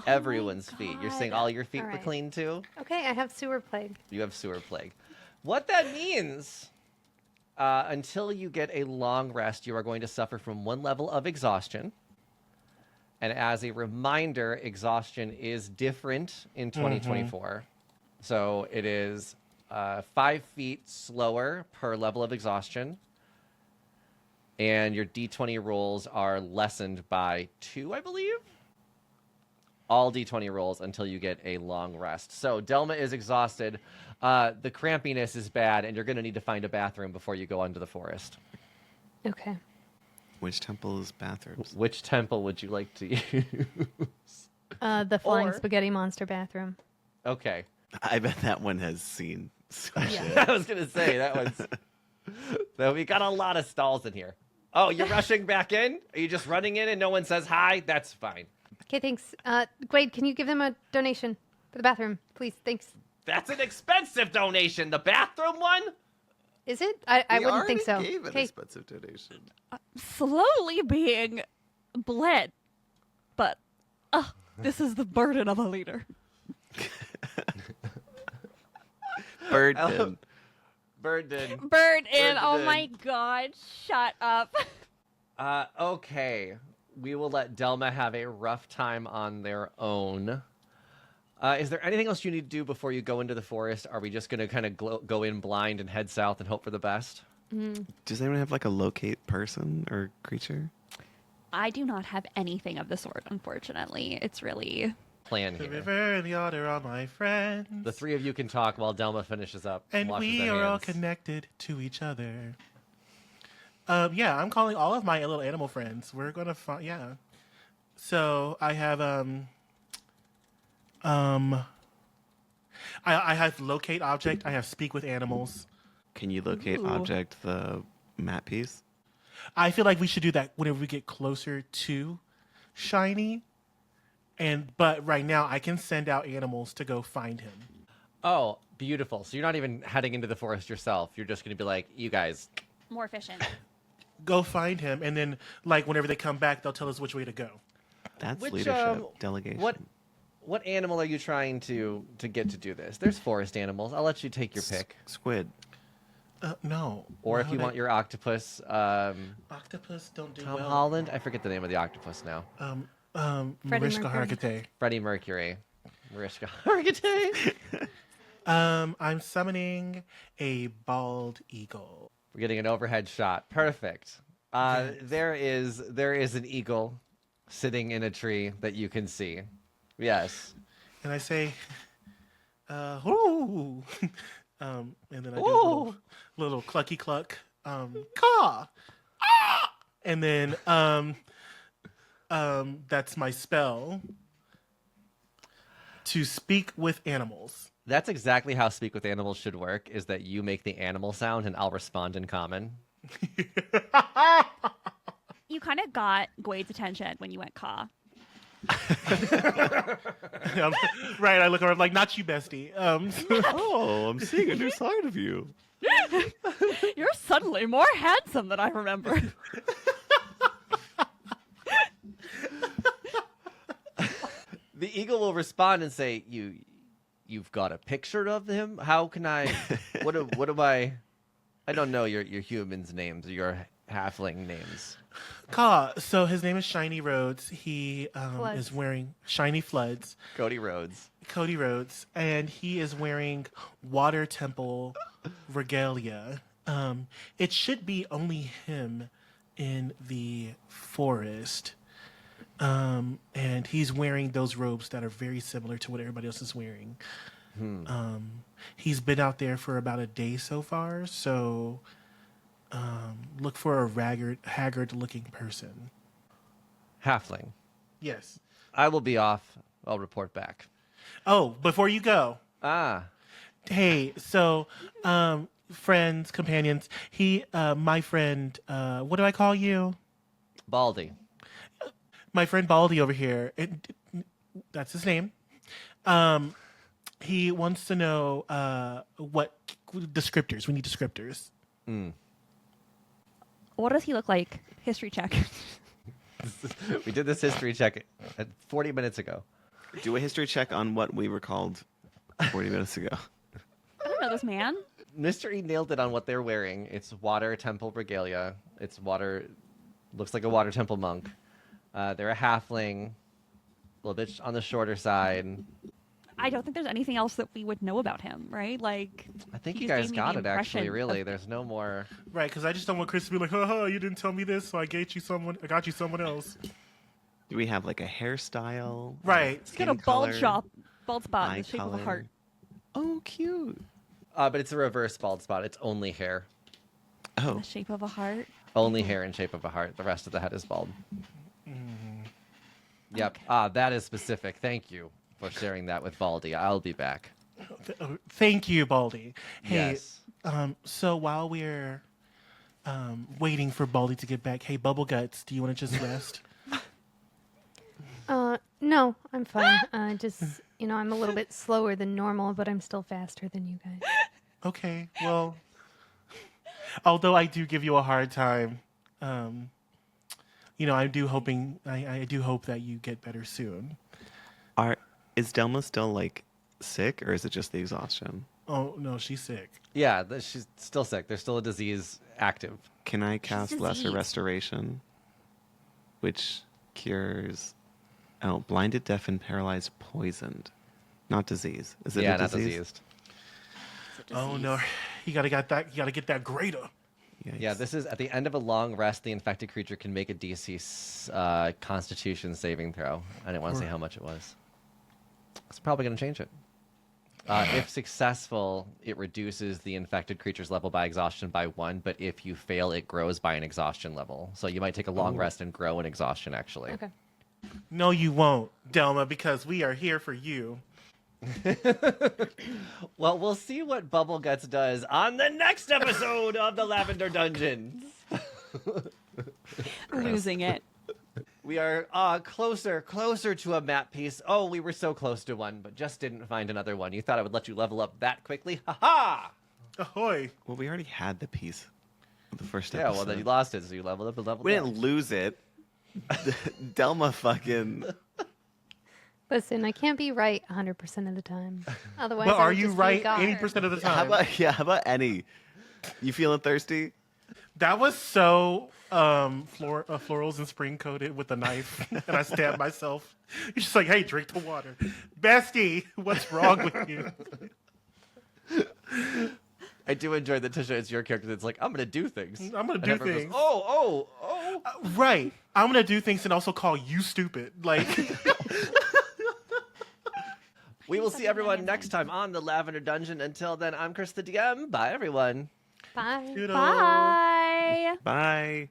Everyone's feet. You're saying God. all your feet All were right. clean too? Okay, I have sewer plague. You have sewer plague. What that means, until you get a long rest, you are going to suffer from 1 level of exhaustion. And as a reminder, exhaustion is different in 2024. So it is 5 feet slower per level of exhaustion. And your d20 rolls are lessened by 2, I believe. All d20 rolls until you get a long rest. So Delma is exhausted. The crampiness is bad, and you're going to need to find a bathroom before you go into the forest. Okay. Which temple is bathrooms? Which temple would you like to use? The flying Or- spaghetti monster bathroom. Okay. I bet that one has seen some shit. I was going to say, that one's... So we got a lot of stalls in here. Oh, you're rushing back in? Are you just running in and no one says hi? That's fine. Okay, thanks. Gaywad, can you give them a donation for the bathroom, please? Thanks. That's an expensive donation. The bathroom one? Is it? I We wouldn't think so. already gave an Okay. expensive donation. Slowly being bled. But, this is the burden of a leader. Burden. Burden. Bird in. Oh Burden. my god. Shut up. Okay. We will let Delma have a rough time on their own. Is there anything else you need to do before you go into the forest? Are we just going to kind of go in blind and head south and hope for the best? Does anyone have like a locate person or creature? I do not have anything of the sort, unfortunately. It's really... Plan The here. river and the otter are my friends. The 3 of you can talk while Delma finishes up. And washes we their are all hands. connected to each other. Yeah, I'm calling all of my little animal friends. We're gonna find. Yeah. So I have I have locate object. I have speak with animals. Can you locate Ooh. object the map piece? I feel like we should do that whenever we get closer to Shiny. But right now I can send out animals to go find him. Oh, beautiful. So you're not even heading into the forest yourself. You're just going to be like, you guys. more efficient. Go find him, and then like whenever they come back, they'll tell us which way to go. That's Which, leadership. Delegation. What animal are you trying to get to do this? There's forest animals. I'll let you take your pick. Squid. No. Or Why if you would want I- your octopus, octopus, don't do Tom well. Holland. I forget the name of the octopus now. Freddie Mariska Mercury. Hargitay. Freddie Mercury. Mariska Hargitay. I'm summoning a bald eagle. We're getting an overhead shot. Perfect. There is an eagle sitting in a tree that you can see. Yes. And I say, ooh. And then I do a Ooh. little clucky cluck, caw, ah! And then, that's my spell to speak with animals. That's exactly how Speak with Animals should work, is that you make the animal sound and I'll respond in common. You kind of got Gwade's attention when you went caw. Right, I look over, I'm like, not you, bestie. Oh, I'm seeing a new side of you. You're suddenly more handsome than I remember. The eagle will respond and say, You've got a picture of him? How can I? What am I? I don't know your humans' names or your halfling names. So his name is Shiny Rhodes. He is wearing Shiny Floods. Cody Rhodes. Cody Rhodes, and he is wearing Water Temple regalia. It should be only him in the forest. And he's wearing those robes that are very similar to what everybody else is wearing. He's been out there for about a day so far, so look for a haggard-looking person. Halfling. Yes. I will be off. I'll report back. Oh, before you go, Hey, so friends, companions, my friend, what do I call you? Baldy. My friend Baldy over here, that's his name. He wants to know what descriptors. We need descriptors. What does he look like? History check. We did this history check 40 minutes ago. Do a history check on what we were called 40 minutes ago. I don't know this man. Mr. E nailed it on what they're wearing. It's water temple regalia. It's water. Looks like a water temple monk. They're a halfling, a little bit on the shorter side. I don't think there's anything else that we would know about him, right? Like, I think he you just guys gave me got the it, actually, impression really. of- There's no more. Right, because I just don't want Chris to be like, "Haha, you didn't tell me this, so I got you someone else." Do we have like a hairstyle? Right. He's got a bald color, bald spot in eye the shape of color? a heart. Oh, cute. But it's a reverse bald spot. It's only hair. In Oh, the shape of a heart. Only hair in shape of a heart. The rest of the head is bald. Yep. That is specific. Thank you for sharing that with Baldy. I'll be back. Thank you, Baldy. Hey, Yes. so while we're waiting for Baldy to get back, hey, Bubble Guts, do you want to just rest? No, I'm fine. Just, I'm a little bit slower than normal, but I'm still faster than you guys. Okay, well, although I do give you a hard time, I do hope that you get better soon. is Delma still like sick, or is it just the exhaustion? Oh no, she's sick. Yeah, she's still sick. There's still a disease active. Can I cast Lesser diseased. Restoration, which cures blinded, deafened, paralyzed, poisoned, not disease? Is it Yeah, a not disease? diseased. Oh no, you gotta get that greater. Yikes. Yeah, this is at the end of a long rest. The infected creature can make a DC Constitution saving throw. I didn't want to say how much it was. It's probably going to change it. If successful, it reduces the infected creature's level by exhaustion by 1, but if you fail, it grows by an exhaustion level. So you might take a long rest and grow an exhaustion, actually. Okay. No, you won't, Delma, because we are here for you. Well, we'll see what Bubble Guts does on the next episode of the Lavender Dungeons. Losing it. We are closer to a map piece. Oh, we were so close to one, but just didn't find another one. You thought I would let you level up that quickly? Ha ha! Ahoy! Well, we already had the piece of the first Yeah, episode. well, then you lost it, so you leveled up and leveled We down. didn't lose it. Delma fucking... Listen, I can't be right 100% of the time. Otherwise, But I are would you just be right God. 80% of the How time? about any? You feeling thirsty? That was so florals and spring coated with a knife, and I stabbed myself. You're just like, hey, drink the water, bestie. What's wrong with you? I do enjoy that, Tisha. It's your character that's like, I'm gonna do things. I'm gonna And do everyone goes, things. oh. Right. I'm gonna do things and also call you stupid. Like, We will see everyone next time on the Lavender Dungeon. Until then, I'm Kris the DM. Bye, everyone. Bye. you know. Bye. Bye.